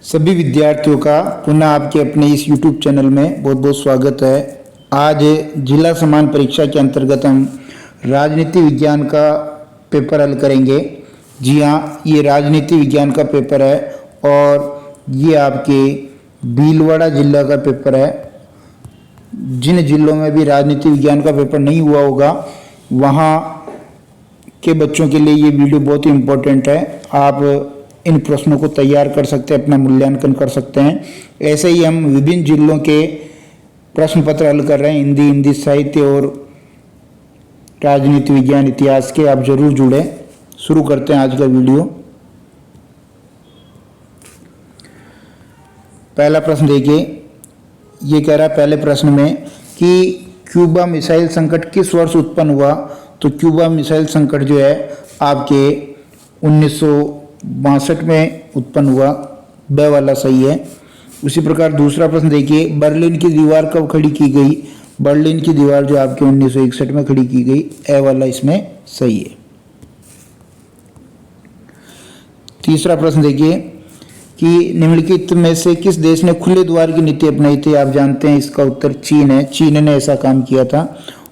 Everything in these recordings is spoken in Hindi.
सभी विद्यार्थियों का पुनः आपके अपने इस YouTube चैनल में बहुत बहुत स्वागत है। आज जिला समान परीक्षा के अंतर्गत हम राजनीति विज्ञान का पेपर हल करेंगे। जी हाँ, ये राजनीति विज्ञान का पेपर है और ये आपके भीलवाड़ा जिला का पेपर है। जिन जिलों में भी राजनीति विज्ञान का पेपर नहीं हुआ होगा वहाँ के बच्चों के लिए ये वीडियो बहुत ही इम्पोर्टेंट है। आप इन प्रश्नों को तैयार कर सकते हैं, अपना मूल्यांकन कर सकते हैं। ऐसे ही हम विभिन्न जिलों के प्रश्न पत्र हल कर रहे हैं, हिंदी साहित्य और राजनीति विज्ञान इतिहास के। आप जरूर जुड़े। शुरू करते हैं आज का वीडियो। पहला प्रश्न देखिए, ये कह रहा है पहले प्रश्न में कि क्यूबा मिसाइल संकट किस वर्ष उत्पन्न हुआ। तो क्यूबा मिसाइल संकट जो है आपके 1962 में उत्पन्न हुआ। ब वाला सही है। उसी प्रकार दूसरा प्रश्न देखिए, बर्लिन की दीवार कब खड़ी की गई। बर्लिन की दीवार जो आपके 1961 में खड़ी की गई। ए वाला इसमें सही है। तीसरा प्रश्न देखिए कि निम्नलिखित में से किस देश ने खुले द्वार की नीति अपनाई थी। आप जानते हैं इसका उत्तर चीन है। चीन ने ऐसा काम किया था।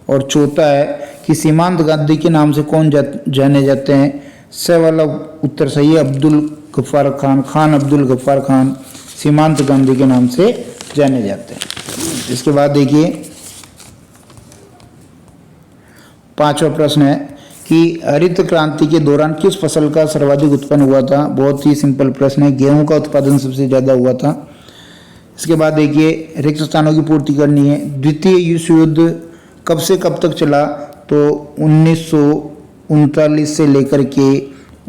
और चौथा है कि सीमांत गांधी के नाम से कौन जाने जाते हैं। स वाला उत्तर सही है। अब्दुल गफ्फार खान, खान अब्दुल गफ्फार खान सीमांत गांधी के नाम से जाने जाते हैं। इसके बाद देखिए पांचवा प्रश्न है कि हरित क्रांति के दौरान किस फसल का सर्वाधिक उत्पन्न हुआ था। बहुत ही सिंपल प्रश्न है। गेहूं का उत्पादन सबसे ज्यादा हुआ था। इसके बाद देखिए रिक्त स्थानों की पूर्ति करनी है। द्वितीय विश्व युद्ध कब से कब तक चला। तो 1939 से लेकर के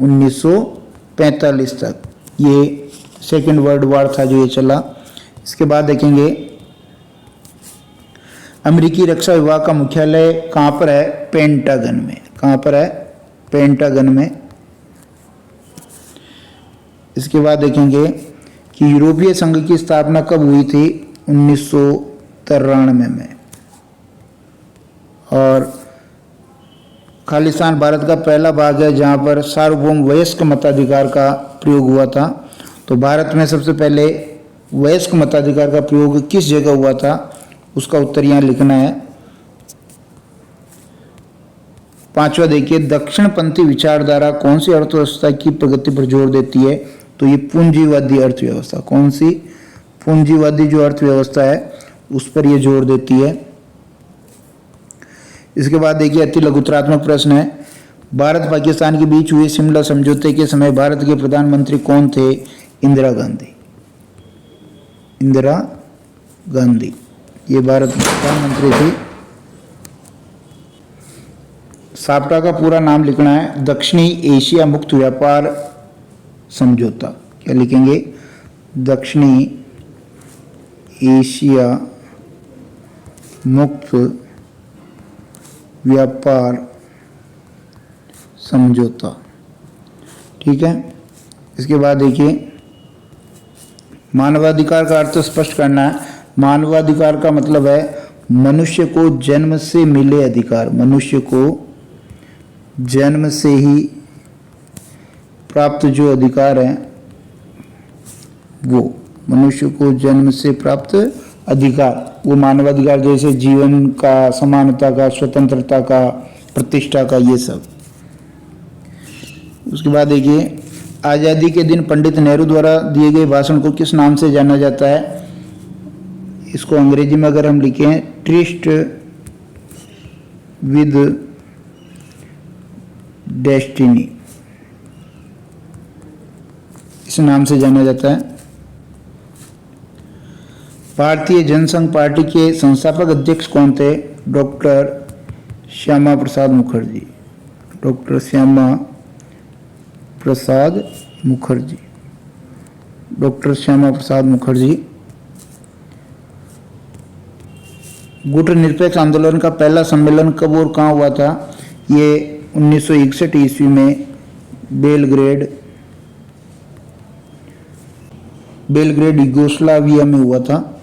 1945 तक ये सेकेंड वर्ल्ड वॉर था जो ये चला। इसके बाद देखेंगे अमेरिकी रक्षा विभाग का मुख्यालय कहाँ पर है। पेंटागन में। कहाँ पर है। पेंटागन में। इसके बाद देखेंगे कि यूरोपीय संघ की स्थापना कब हुई थी। 1993 में। और खालिस्तान भारत का पहला भाग है जहाँ पर सार्वभौम वयस्क मताधिकार का प्रयोग हुआ था। तो भारत में सबसे पहले वयस्क मताधिकार का प्रयोग किस जगह हुआ था, उसका उत्तर यहाँ लिखना है। पांचवा देखिए, दक्षिणपंथी विचारधारा कौन सी अर्थव्यवस्था की प्रगति पर जोर देती है। तो ये पूंजीवादी अर्थव्यवस्था। कौन सी। पूंजीवादी जो अर्थव्यवस्था है उस पर यह जोर देती है। इसके बाद देखिए अति लघुतरात्मक प्रश्न है, भारत पाकिस्तान के बीच हुए शिमला समझौते के समय भारत के प्रधानमंत्री कौन थे। इंदिरा गांधी। इंदिरा गांधी ये भारत की प्रधानमंत्री थी। साप्टा का पूरा नाम लिखना है, दक्षिणी एशिया मुक्त व्यापार समझौता। क्या लिखेंगे। दक्षिणी एशिया मुक्त व्यापार समझौता। ठीक है। इसके बाद देखिए मानवाधिकार का अर्थ स्पष्ट करना है। मानवाधिकार का मतलब है मनुष्य को जन्म से मिले अधिकार। मनुष्य को जन्म से ही प्राप्त जो अधिकार है वो मनुष्य को जन्म से प्राप्त अधिकार वो मानवाधिकार, जैसे जीवन का, समानता का, स्वतंत्रता का, प्रतिष्ठा का, ये सब। उसके बाद देखिए आज़ादी के दिन पंडित नेहरू द्वारा दिए गए भाषण को किस नाम से जाना जाता है। इसको अंग्रेजी में अगर हम लिखें, ट्रिस्ट विद डेस्टिनी, इस नाम से जाना जाता है। भारतीय जनसंघ पार्टी के संस्थापक अध्यक्ष कौन थे। Doctor Shyama Prasad Mukherjee. Doctor Shyama Prasad Mukherjee. Doctor Shyama Prasad Mukherjee. गुट निरपेक्ष आंदोलन का पहला सम्मेलन कब और कहाँ हुआ था। ये 1961 ईस्वी में बेलग्रेड यूगोस्लाविया में हुआ था।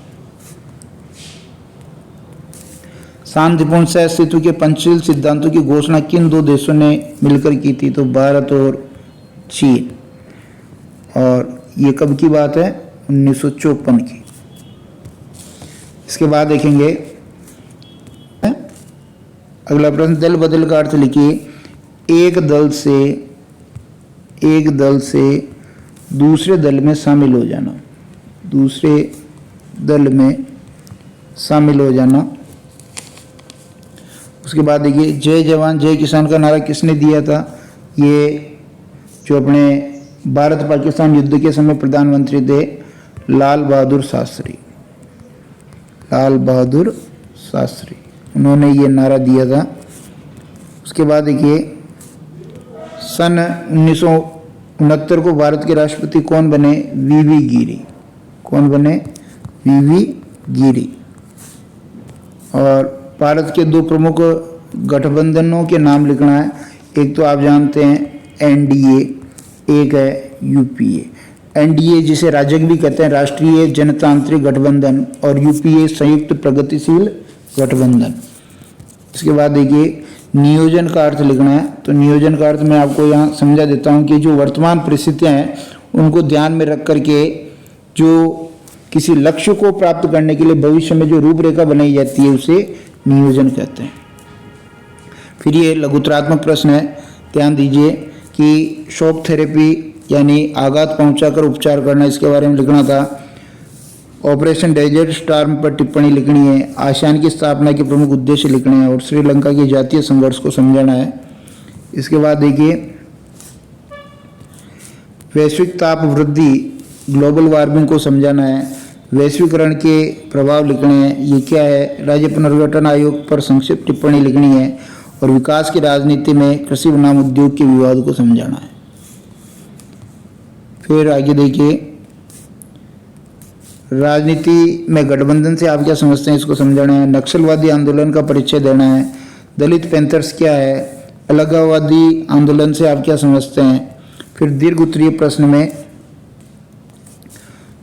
शांतिपूर्ण सह अस्तित्व के पंचशील सिद्धांतों की घोषणा किन दो देशों ने मिलकर की थी। तो भारत और चीन। और ये कब की बात है। 1954 की। इसके बाद देखेंगे अगला प्रश्न, दल बदल का अर्थ लिखिए। एक दल से दूसरे दल में शामिल हो जाना, दूसरे दल में शामिल हो जाना। उसके बाद देखिए, जय जवान जय किसान का नारा किसने दिया था? ये जो अपने भारत पाकिस्तान युद्ध के समय प्रधानमंत्री थे, लाल बहादुर शास्त्री, लाल बहादुर शास्त्री, उन्होंने ये नारा दिया था। उसके बाद देखिए, सन 1969 को भारत के राष्ट्रपति कौन बने? वीवी गिरी। कौन बने? वीवी गिरी। और भारत के दो प्रमुख गठबंधनों के नाम लिखना है। एक तो आप जानते हैं एनडीए, एक है यूपीए। एनडीए जिसे राजग भी कहते हैं, राष्ट्रीय जनतांत्रिक गठबंधन, और यूपीए संयुक्त प्रगतिशील गठबंधन। इसके बाद देखिए, नियोजन का अर्थ लिखना है। तो नियोजन का अर्थ मैं आपको यहाँ समझा देता हूँ कि जो वर्तमान परिस्थितियाँ हैं उनको ध्यान में रख करके जो किसी लक्ष्य को प्राप्त करने के लिए भविष्य में जो रूपरेखा बनाई जाती है उसे नियोजन कहते हैं। फिर ये लघुतरात्मक प्रश्न है, ध्यान दीजिए कि शॉक थेरेपी यानी आघात पहुंचाकर उपचार करना, इसके बारे में लिखना था। ऑपरेशन डेजर्ट स्टार्म पर टिप्पणी लिखनी है। आसियान की स्थापना के प्रमुख उद्देश्य लिखने हैं और श्रीलंका के जातीय संघर्ष को समझाना है। इसके बाद देखिए, वैश्विक ताप वृद्धि ग्लोबल वार्मिंग को समझाना है। वैश्वीकरण के प्रभाव लिखने हैं, ये क्या है? राज्य पुनर्गठन आयोग पर संक्षिप्त टिप्पणी लिखनी है। और विकास की राजनीति में कृषि बनाम उद्योग के विवाद को समझाना है। फिर आगे देखिए, राजनीति में गठबंधन से आप क्या समझते हैं, इसको समझाना है। नक्सलवादी आंदोलन का परिचय देना है। दलित पैंथर्स क्या है? अलगाववादी आंदोलन से आप क्या समझते हैं। फिर दीर्घ उत्तरीय प्रश्न में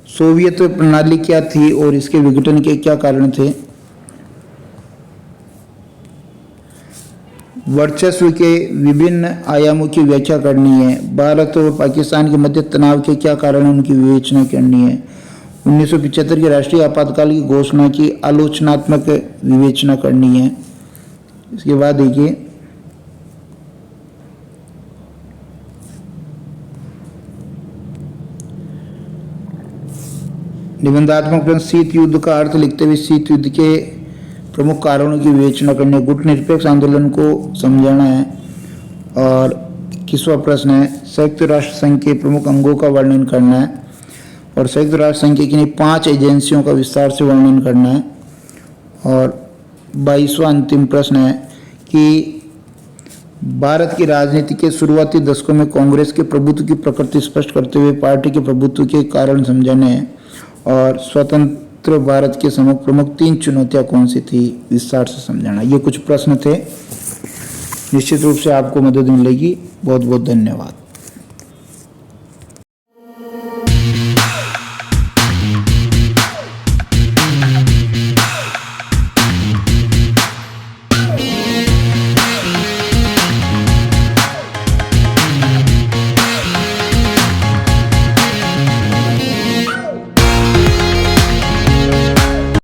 सोवियत प्रणाली क्या थी और इसके विघटन के क्या कारण थे। वर्चस्व के विभिन्न आयामों की व्याख्या करनी है। भारत और पाकिस्तान के मध्य तनाव के क्या कारण उनकी विवेचना करनी है। 1975 के राष्ट्रीय आपातकाल की घोषणा की आलोचनात्मक विवेचना करनी है। इसके बाद देखिए, निबंधात्मक प्रश्न, शीत युद्ध का अर्थ लिखते हुए शीत युद्ध के प्रमुख कारणों की विवेचना करनी है। गुट निरपेक्ष आंदोलन को समझाना है। और 21वां प्रश्न है, संयुक्त राष्ट्र संघ के प्रमुख अंगों का वर्णन करना है। और संयुक्त राष्ट्र संघ की किन्हीं 5 एजेंसियों का विस्तार से वर्णन करना है। और 22वां अंतिम प्रश्न है कि भारत की राजनीति के शुरुआती दशकों में कांग्रेस के प्रभुत्व की प्रकृति स्पष्ट करते हुए पार्टी के प्रभुत्व के कारण समझाने हैं। और स्वतंत्र भारत के समक्ष प्रमुख 3 चुनौतियां कौन सी थी, विस्तार से समझाना। ये कुछ प्रश्न थे, निश्चित रूप से आपको मदद मिलेगी। बहुत बहुत धन्यवाद।